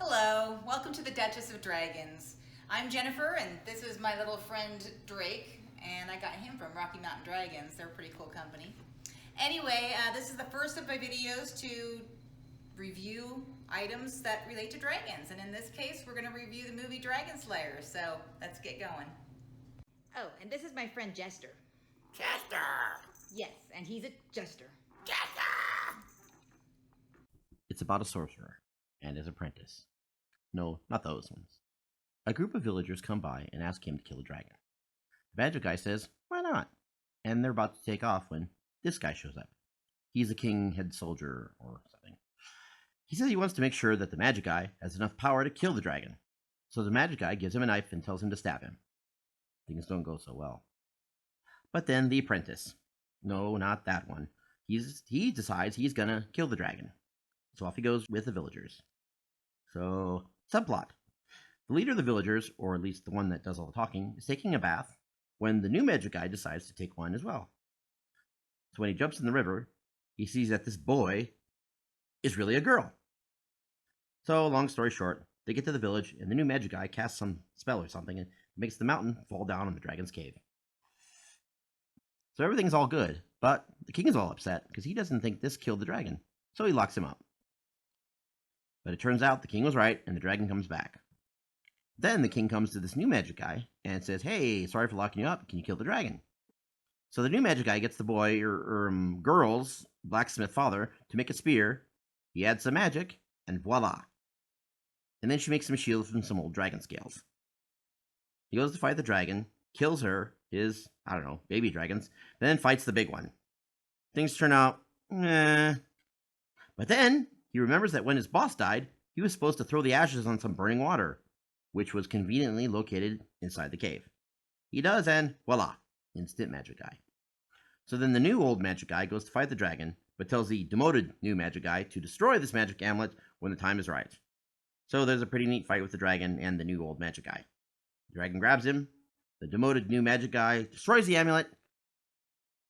Hello, welcome to the Duchess of Dragons. I'm Jennifer, and this is my little friend Drake, and I got him from Rocky Mountain Dragons. They're a pretty cool company. Anyway, this is the first of my videos to review items that relate to dragons, and in this case, we're going to review the movie Dragonslayer, so let's get going. Oh, and this is my friend Jester. Jester! Yes, and he's a Jester. Jester! It's about a sorcerer and his apprentice. No, not those ones. A group of villagers come by and ask him to kill a dragon. The magic guy says, why not? And they're about to take off when this guy shows up. He's a king head soldier or something. He says he wants to make sure that the magic guy has enough power to kill the dragon. So the magic guy gives him a knife and tells him to stab him. Things don't go so well. But then the apprentice. No, not that one. He decides he's gonna kill the dragon. So off he goes with the villagers. So, subplot. The leader of the villagers, or at least the one that does all the talking, is taking a bath when the new magic guy decides to take one as well. So when he jumps in the river, he sees that this boy is really a girl. So, long story short, they get to the village, and the new magic guy casts some spell or something and makes the mountain fall down on the dragon's cave. So everything's all good, but the king is all upset because he doesn't think this killed the dragon, so he locks him up. But it turns out the king was right, and the dragon comes back. Then the king comes to this new magic guy and says, hey, sorry for locking you up, can you kill the dragon? So the new magic guy gets the boy, or girl's, blacksmith father to make a spear. He adds some magic, and voila. And then she makes him a shield from some old dragon scales. He goes to fight the dragon, kills her, his, baby dragons, then fights the big one. Things turn out, But then he remembers that when his boss died, he was supposed to throw the ashes on some burning water, which was conveniently located inside the cave. He does, and voila, instant magic guy. So then the new old magic guy goes to fight the dragon, but tells the demoted new magic guy to destroy this magic amulet when the time is right. So there's a pretty neat fight with the dragon and the new old magic guy. The dragon grabs him, the demoted new magic guy destroys the amulet.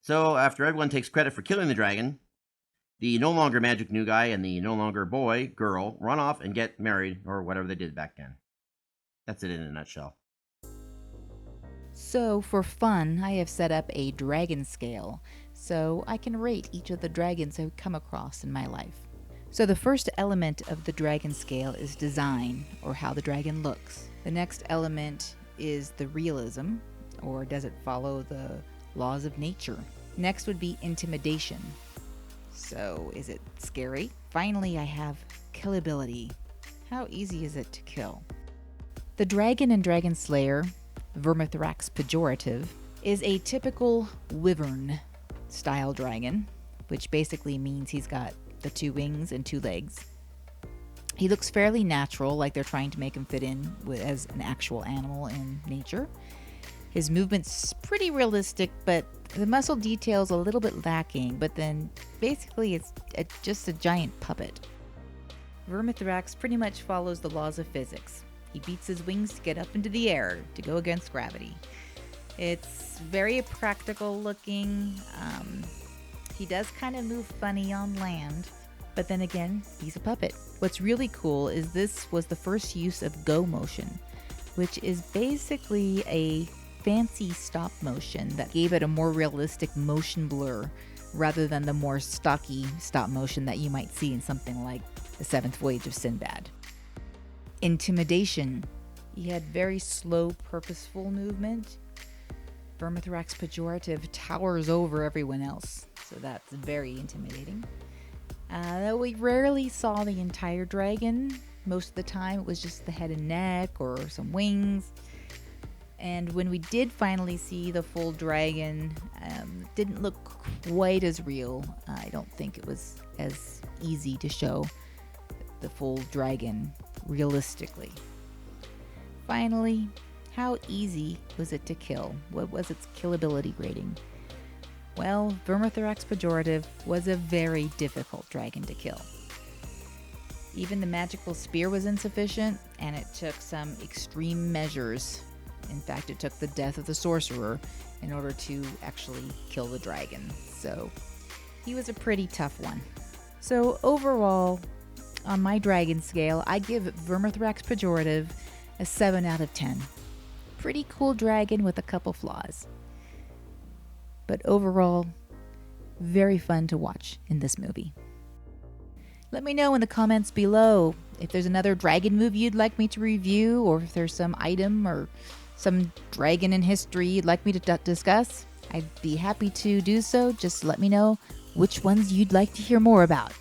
So after everyone takes credit for killing the dragon, the no longer magic new guy and the no longer boy, girl, run off and get married, or whatever they did back then. That's it in a nutshell. So for fun, I have set up a dragon scale, so I can rate each of the dragons I've come across in my life. So the first element of the dragon scale is design, or how the dragon looks. The next element is the realism, or does it follow the laws of nature? Next would be intimidation. So, is it scary? Finally, I have killability. How easy is it to kill? The dragon in Dragonslayer, Vermithrax Pejorative, is a typical wyvern style dragon, which basically means he's got the 2 wings and 2 legs. He looks fairly natural, like they're trying to make him fit in as an actual animal in nature. His movement's pretty realistic, but the muscle detail's a little bit lacking, but then basically it's just a giant puppet. Vermithrax pretty much follows the laws of physics. He beats his wings to get up into the air to go against gravity. It's very practical looking. He does kind of move funny on land, but then again, he's a puppet. What's really cool is this was the first use of go motion, which is basically a fancy stop motion that gave it a more realistic motion blur rather than the more stocky stop motion that you might see in something like The Seventh Voyage of Sinbad. Intimidation. He had very slow, purposeful movement. Vermithrax Pejorative towers over everyone else, so that's very intimidating. Though we rarely saw the entire dragon. Most of the time it was just the head and neck or some wings. And when we did finally see the full dragon, it didn't look quite as real. I don't think it was as easy to show the full dragon realistically. Finally, how easy was it to kill? What was its killability rating? Well, Vermithrax Pejorative was a very difficult dragon to kill. Even the magical spear was insufficient, and it took some extreme measures. In fact, it took the death of the sorcerer in order to actually kill the dragon. So he was a pretty tough one. So overall, On my dragon scale, I give Vermithrax Pejorative a 7 out of 10. Pretty cool dragon with a couple flaws. But overall, very fun to watch in this movie. Let me know in the comments below if there's another dragon movie you'd like me to review, or if there's some item or some dragon in history you'd like me to discuss. I'd be happy to do so. Just let me know which ones you'd like to hear more about.